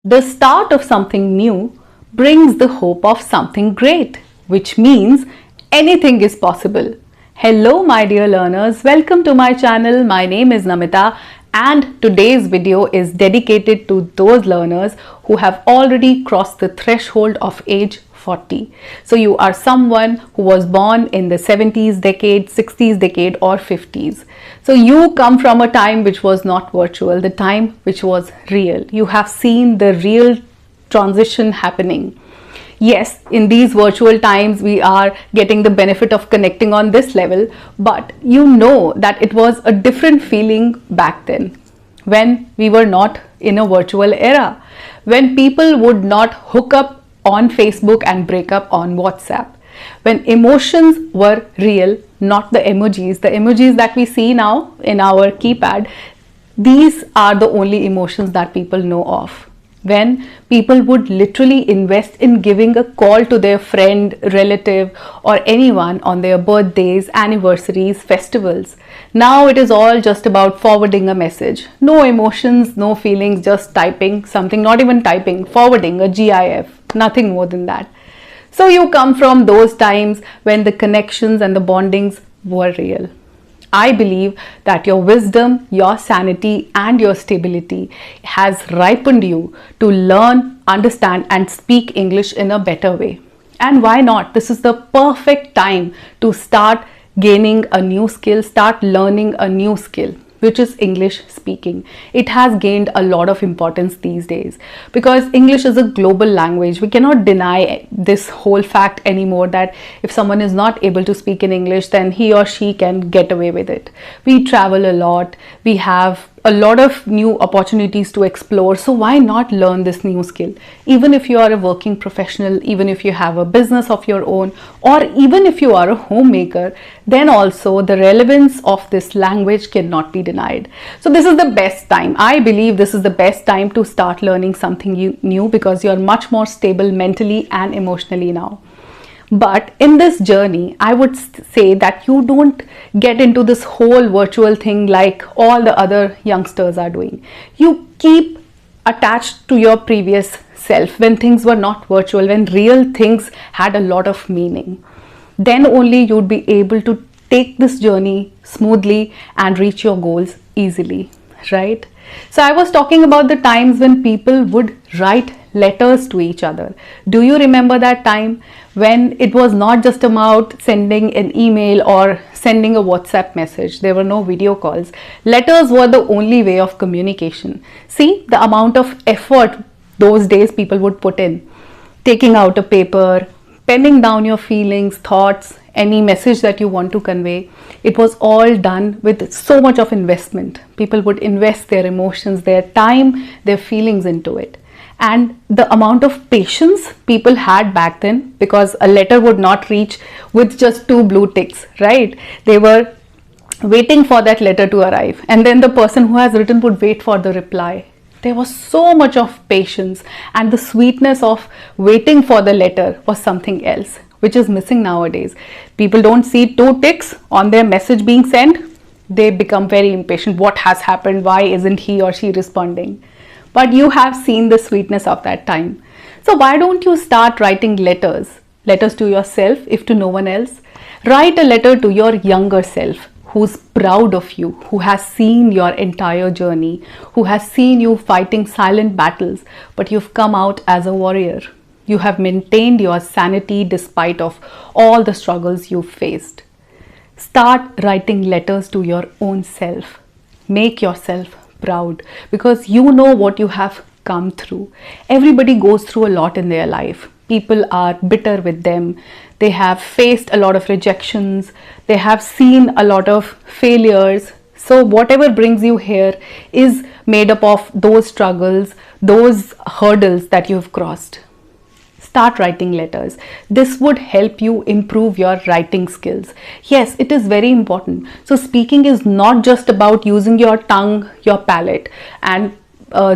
The start of something new brings the hope of something great, which means anything is possible. Hello my dear learners, welcome to my channel. My name is Namita and today's video is dedicated to those learners who have already crossed the threshold of age 40. So you are someone who was born in the 70s decade, 60s decade or 50s. So you come from a time which was not virtual, the time which was real. You have seen the real transition happening. Yes, in these virtual times we are getting the benefit of connecting on this level, but you know that it was a different feeling back then when we were not in a virtual era, when people would not hook up on Facebook and break up on WhatsApp, when emotions were real, not the emojis that we see now in our keypad. These are the only emotions that people know of. When people would literally invest in giving a call to their friend, relative or anyone on their birthdays, anniversaries, festivals. Now it is all just about forwarding a message. No emotions, no feelings, just typing something, not even typing, forwarding a GIF, nothing more than that. So you come from those times when the connections and the bondings were real. I believe that your wisdom, your sanity and your stability has ripened you to learn, understand and speak English in a better way. And why not? This is the perfect time to start gaining a new skill, start learning a new skill, which is English speaking. It has gained a lot of importance these days because English is a global language. We cannot deny this whole fact anymore that if someone is not able to speak in English, then he or she can get away with it. We travel a lot. We have a lot of new opportunities to explore. So why not learn this new skill? Even if you are a working professional, even if you have a business of your own, or even if you are a homemaker, then also the relevance of this language cannot be denied. So this is the best time. I believe this is the best time to start learning something new because you are much more stable mentally and emotionally now. But in this journey, I would say that you don't get into this whole virtual thing like all the other youngsters are doing. You keep attached to your previous self when things were not virtual, when real things had a lot of meaning. Then only you'd be able to take this journey smoothly and reach your goals easily, right? So I was talking about the times when people would write letters to each other. Do you remember that time when it was not just about sending an email or sending a WhatsApp message? There were no video calls. Letters were the only way of communication. See the amount of effort those days people would put in. Taking out a paper, penning down your feelings, thoughts, any message that you want to convey. It was all done with so much of investment. People would invest their emotions, their time, their feelings into it. And the amount of patience people had back then, because a letter would not reach with just 2 blue ticks, right? They were waiting for that letter to arrive, and then the person who has written would wait for the reply. There was so much of patience, and the sweetness of waiting for the letter was something else, which is missing nowadays. People don't see 2 ticks on their message being sent. They become very impatient. What has happened? Why isn't he or she responding? But you have seen the sweetness of that time. So why don't you start writing letters? Letters to yourself, if to no one else. Write a letter to your younger self who's proud of you, who has seen your entire journey, who has seen you fighting silent battles, but you've come out as a warrior. You have maintained your sanity despite of all the struggles you've faced. Start writing letters to your own self. Make yourself proud because you know what you have come through. Everybody goes through a lot in their life. People are bitter with them. They have faced a lot of rejections. They have seen a lot of failures. So whatever brings you here is made up of those struggles, those hurdles that you've crossed. Start writing letters. This would help you improve your writing skills. Yes, it is very important. So speaking is not just about using your tongue, your palate and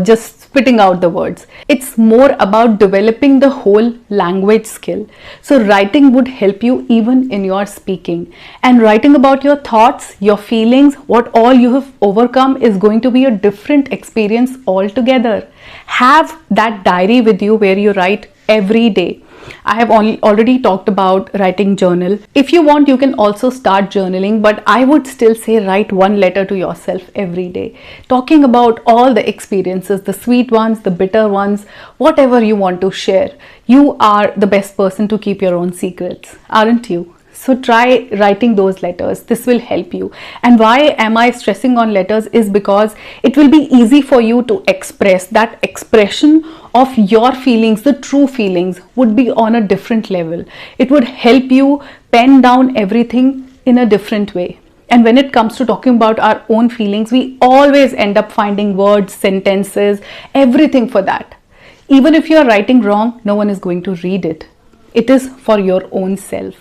just spitting out the words. It's more about developing the whole language skill. So writing would help you even in your speaking. And writing about your thoughts, your feelings, what all you have overcome is going to be a different experience altogether. Have that diary with you where you write every day. I have already talked about writing journal. If you want, you can also start journaling, but I would still say write one letter to yourself every day, talking about all the experiences, the sweet ones, the bitter ones, whatever you want to share. You are the best person to keep your own secrets, aren't you? So try writing those letters. This will help you. And why am I stressing on letters is because it will be easy for you to express. That expression of your feelings, the true feelings, would be on a different level. It would help you pen down everything in a different way. And when it comes to talking about our own feelings, we always end up finding words, sentences, everything for that. Even if you are writing wrong, no one is going to read it. It is for your own self.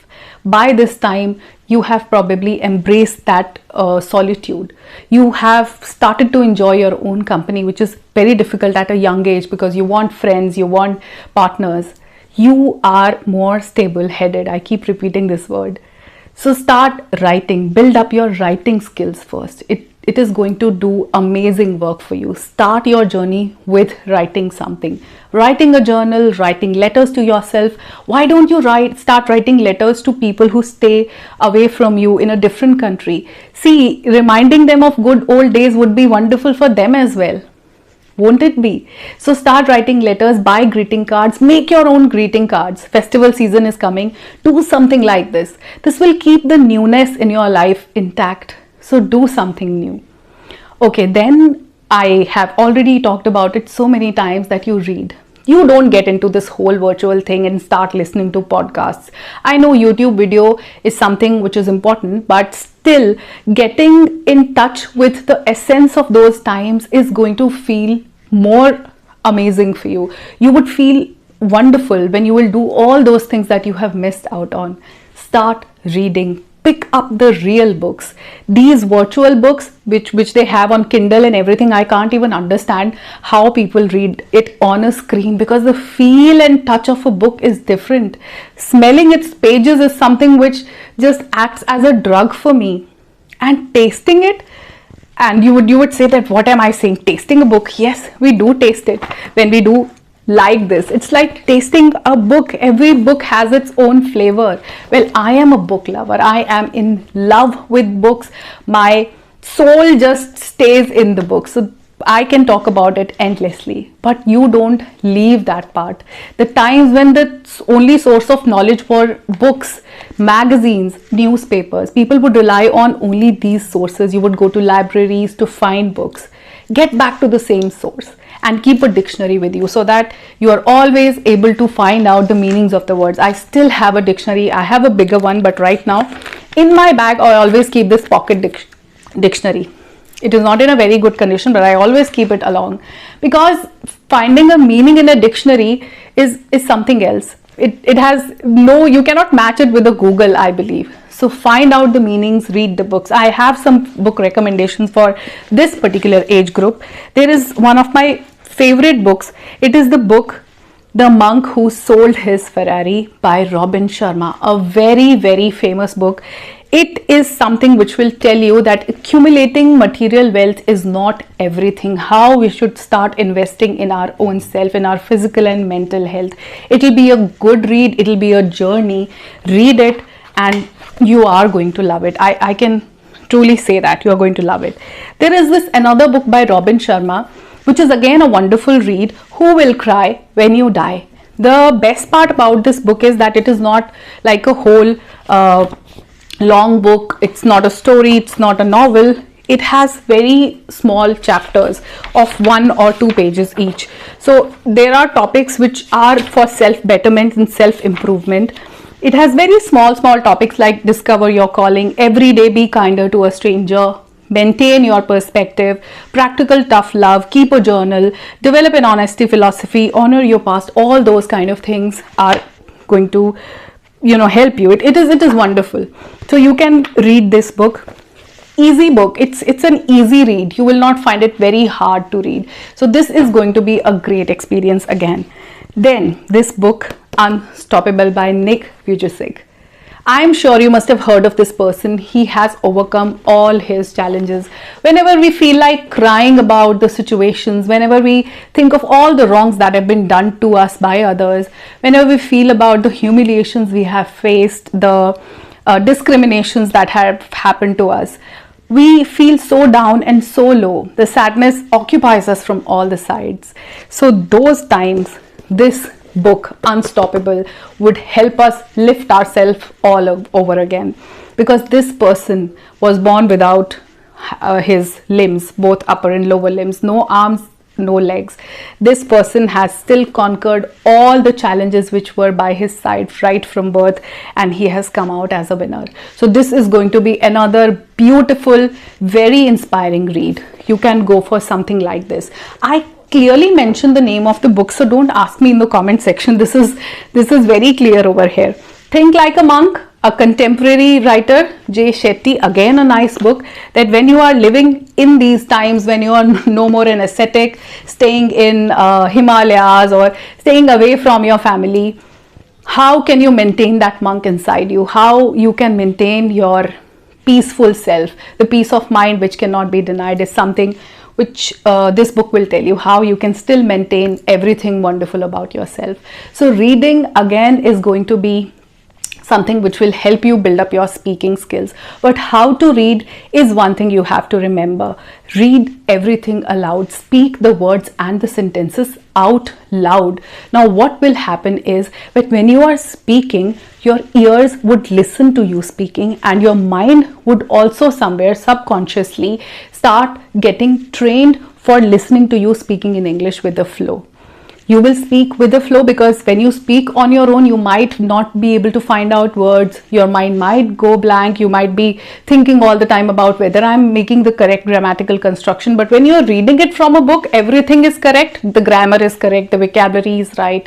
By this time, you have probably embraced that solitude. You have started to enjoy your own company, which is very difficult at a young age because you want friends, you want partners. You are more stable-headed. I keep repeating this word. So start writing. Build up your writing skills first. It is going to do amazing work for you. Start your journey with writing something. Writing a journal, writing letters to yourself. Why don't you start writing letters to people who stay away from you in a different country? See, reminding them of good old days would be wonderful for them as well. Won't it be? So start writing letters, buy greeting cards, make your own greeting cards. Festival season is coming. Do something like this. This will keep the newness in your life intact. So do something new. Okay, then I have already talked about it so many times that you read. You don't get into this whole virtual thing and start listening to podcasts. I know YouTube video is something which is important, but still getting in touch with the essence of those times is going to feel more amazing for you. You would feel wonderful when you will do all those things that you have missed out on. Start reading. Pick up the real books. These virtual books which they have on Kindle and everything, I can't even understand how people read it on a screen because the feel and touch of a book is different. Smelling its pages is something which just acts as a drug for me. And tasting it, and you would say that what am I saying? Tasting a book? Yes, we do taste it when we do like this. It's like tasting a book. Every book has its own flavor. Well, I am a book lover. I am in love with books. My soul just stays in the book. So I can talk about it endlessly, but you don't leave that part. The times when the only source of knowledge were books, magazines, newspapers, people would rely on only these sources. You would go to libraries to find books. Get back to the same source and keep a dictionary with you so that you are always able to find out the meanings of the words. I still have a dictionary. I have a bigger one, but right now in my bag I always keep this pocket dictionary. It is not in a very good condition, but I always keep it along because finding a meaning in a dictionary is something else. It has no, you cannot match it with a Google, I believe. So find out the meanings, read the books. I have some book recommendations for this particular age group. There is one of my favorite books. It is the book The Monk Who Sold His Ferrari by Robin Sharma, a very, very famous book. It is something which will tell you that accumulating material wealth is not everything. How we should start investing in our own self, in our physical and mental health. It will be a good read. It will be a journey. Read it and you are going to love it. I can truly say that you are going to love it. There is this another book by Robin Sharma, which is again a wonderful read, Who Will Cry When You Die. The best part about this book is that it is not like a whole long book. It's not a story, it's not a novel. It has very small chapters of 1 or 2 pages each. So there are topics which are for self-betterment and self-improvement. It has very small topics like discover your calling, every day be kinder to a stranger, maintain your perspective, practical tough love, keep a journal, develop an honesty philosophy, honor your past. All those kind of things are going to help you. It is wonderful. So you can read this book. easy book. It's an easy read. You will not find it very hard to read. So this is going to be a great experience again. Then this book, Unstoppable by Nick Vujicic. I'm sure you must have heard of this person. He has overcome all his challenges. Whenever we feel like crying about the situations, whenever we think of all the wrongs that have been done to us by others, whenever we feel about the humiliations we have faced, the discriminations that have happened to us, we feel so down and so low. The sadness occupies us from all the sides. So those times, this book, Unstoppable, would help us lift ourselves all over again, because this person was born without his limbs, both upper and lower limbs, no arms, no legs. This person has still conquered all the challenges which were by his side right from birth, and he has come out as a winner. So this is going to be another beautiful, very inspiring read. You can go for something like this. I clearly mentioned the name of the book, so don't ask me in the comment section. This is very clear over here. Think Like a Monk, a contemporary writer, Jay Shetty. Again, a nice book, that when you are living in these times, when you are no more an ascetic, staying in Himalayas or staying away from your family, how can you maintain that monk inside you? How you can maintain your peaceful self? The peace of mind which cannot be denied is something which this book will tell you how you can still maintain everything wonderful about yourself. So reading again is going to be something which will help you build up your speaking skills. But how to read is one thing you have to remember. Read everything aloud. Speak the words and the sentences out loud. Now what will happen is that when you are speaking, your ears would listen to you speaking, and your mind would also somewhere subconsciously start getting trained for listening to you speaking in English with the flow. You will speak with the flow, because when you speak on your own, you might not be able to find out words. Your mind might go blank. You might be thinking all the time about whether I'm making the correct grammatical construction. But when you're reading it from a book, everything is correct. The grammar is correct. The vocabulary is right.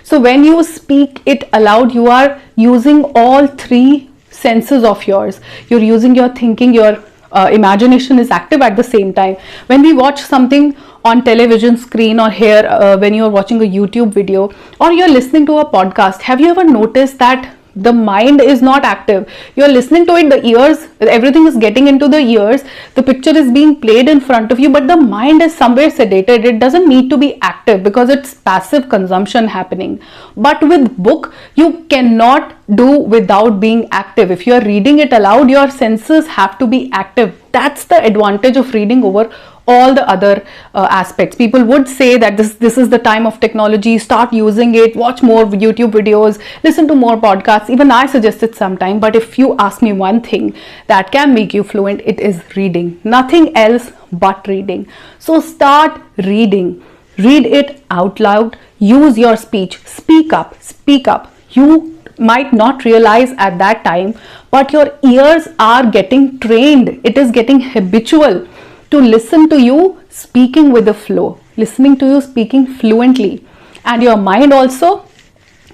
So when you speak it aloud, you are using all three senses of yours. You're using your thinking, your imagination is active at the same time. When we watch something on television screen, or here when you're watching a YouTube video, or you're listening to a podcast, have you ever noticed that the mind is not active? You're listening to it, the ears, everything is getting into the ears, the picture is being played in front of you, but the mind is somewhere sedated. It doesn't need to be active because it's passive consumption happening. But with book, you cannot do without being active. If you're reading it aloud, your senses have to be active. That's the advantage of reading over all the other aspects. People would say that this is the time of technology, start using it, watch more YouTube videos, listen to more podcasts. Even I suggest it sometime. But if you ask me one thing that can make you fluent, it is reading. Nothing else but reading. So start reading. Read it out loud. Use your speech. Speak up. Speak up. You might not realize at that time, but your ears are getting trained. It is getting habitual to listen to you speaking with the flow, listening to you speaking fluently, and your mind also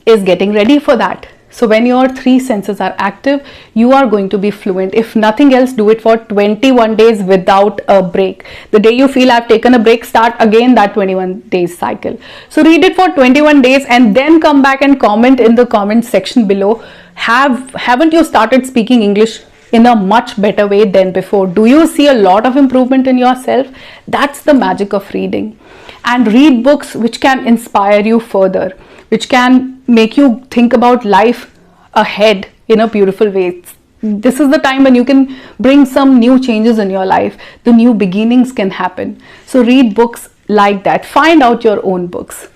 is getting ready for that. So when your three senses are active, you are going to be fluent. If nothing else, do it for 21 days without a break. The day you feel I've taken a break, start again that 21 days cycle. So read it for 21 days and then come back and comment in the comment section below. Haven't you started speaking English in a much better way than before? Do you see a lot of improvement in yourself? That's the magic of reading. And read books which can inspire you further, which can make you think about life ahead in a beautiful way. This is the time when you can bring some new changes in your life. The new beginnings can happen. So read books like that. Find out your own books.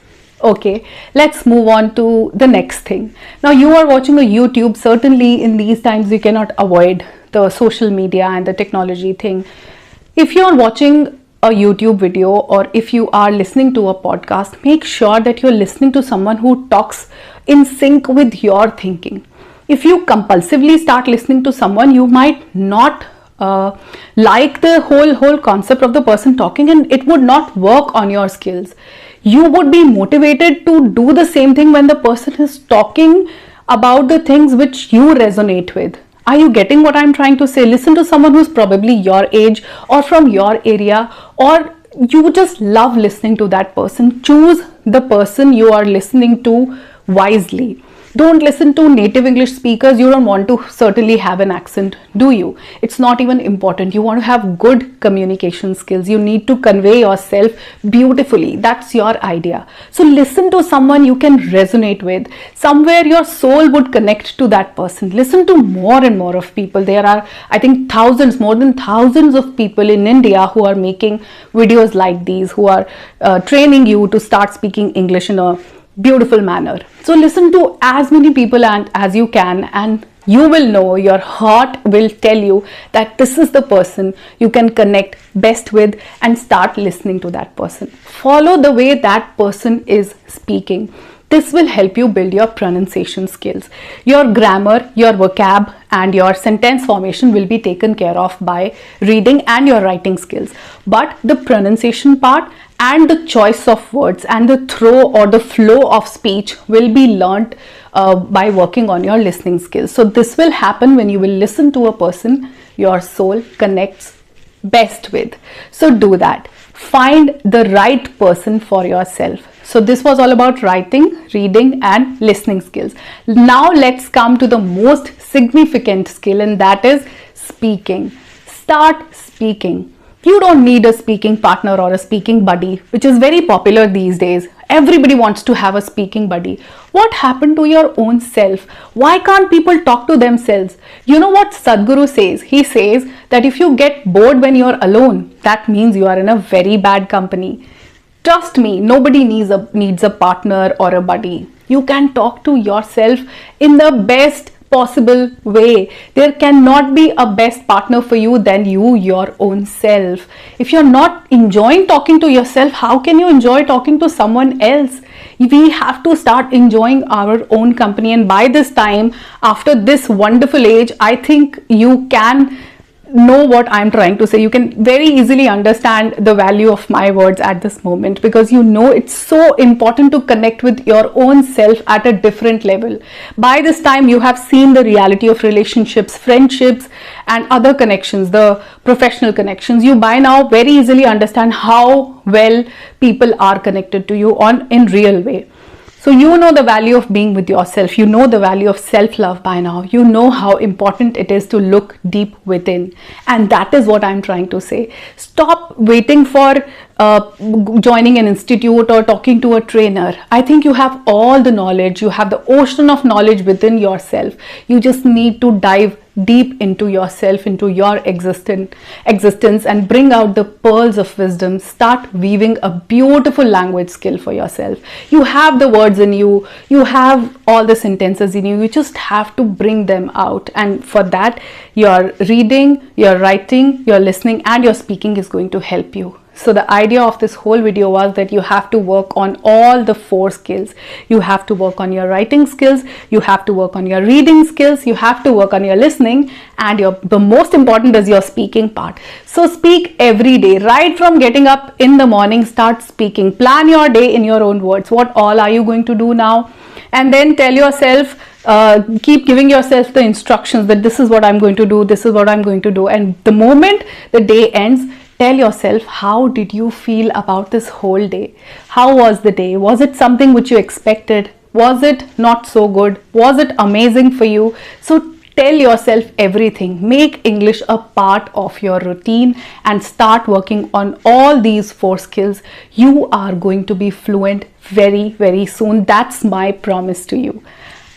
Okay, let's move on to the next thing. Now you are watching a YouTube. Certainly in these times you cannot avoid the social media and the technology thing. If you are watching a YouTube video, or if you are listening to a podcast, make sure that you're listening to someone who talks in sync with your thinking. If you compulsively start listening to someone, you might not like the whole concept of the person talking, and it would not work on your skills. You would be motivated to do the same thing when the person is talking about the things which you resonate with. Are you getting what I'm trying to say? Listen to someone who's probably your age or from your area, or you just love listening to that person. Choose the person you are listening to wisely. Don't listen to native English speakers. You don't want to certainly have an accent, do you? It's not even important. You want to have good communication skills. You need to convey yourself beautifully. That's your idea. So listen to someone you can resonate with. Somewhere your soul would connect to that person. Listen to more and more of people. There are, I think, thousands, more than thousands of people in India who are making videos like these, who are training you to start speaking English in a beautiful manner. So listen to as many people as you can, and you will know, your heart will tell you that this is the person you can connect best with, and start listening to that person. Follow the way that person is speaking. This will help you build your pronunciation skills. Your grammar, your vocab, and your sentence formation will be taken care of by reading and your writing skills. But the pronunciation part and the choice of words and the throw or the flow of speech will be learnt by working on your listening skills. So this will happen when you will listen to a person your soul connects best with. So do that. Find the right person for yourself. So this was all about writing, reading, and listening skills. Now let's come to the most significant skill, and that is speaking. Start speaking. You don't need a speaking partner or a speaking buddy, which is very popular these days. Everybody wants to have a speaking buddy. What happened to your own self? Why can't people talk to themselves? You know what Sadhguru says? He says that if you get bored when you're alone, that means you are in a very bad company. Trust me, nobody needs a partner or a buddy. You can talk to yourself in the best possible way. There cannot be a best partner for you than you, your own self. If you're not enjoying talking to yourself, how can you enjoy talking to someone else? We have to start enjoying our own company, and by this time, after this wonderful age, I think you can know what I'm trying to say. You can very easily understand the value of my words at this moment, because you know it's so important to connect with your own self at a different level. By this time, you have seen the reality of relationships, friendships, and other connections, the professional connections. You by now very easily understand how well people are connected to you in real way. So you know the value of being with yourself. You know the value of self-love by now. You know how important it is to look deep within. And that is what I'm trying to say. Stop waiting for joining an institute or talking to a trainer. I think you have all the knowledge. You have the ocean of knowledge within yourself. You just need to dive deep into yourself, into your existence, and bring out the pearls of wisdom. Start weaving a beautiful language skill for yourself. You have the words in you. You have all the sentences in you. You just have to bring them out. And for that, your reading, your writing, your listening, and your speaking is going to help you. So the idea of this whole video was that you have to work on all the 4 skills. You have to work on your writing skills, you have to work on your reading skills, you have to work on your listening, and the most important is your speaking part. So speak every day, right from getting up in the morning. Start speaking. Plan your day in your own words. What all are you going to do now? And then tell yourself, keep giving yourself the instructions that this is what I'm going to do, this is what I'm going to do. And the moment the day ends, tell yourself, how did you feel about this whole day? How was the day? Was it something which you expected? Was it not so good? Was it amazing for you? So tell yourself everything. Make English a part of your routine and start working on all these 4 skills. You are going to be fluent very, very soon. That's my promise to you.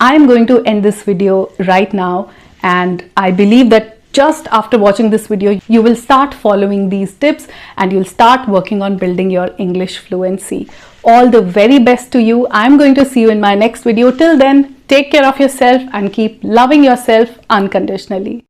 I'm going to end this video right now, and I believe that just after watching this video, you will start following these tips and you'll start working on building your English fluency. All the very best to you. I'm going to see you in my next video. Till then, take care of yourself and keep loving yourself unconditionally.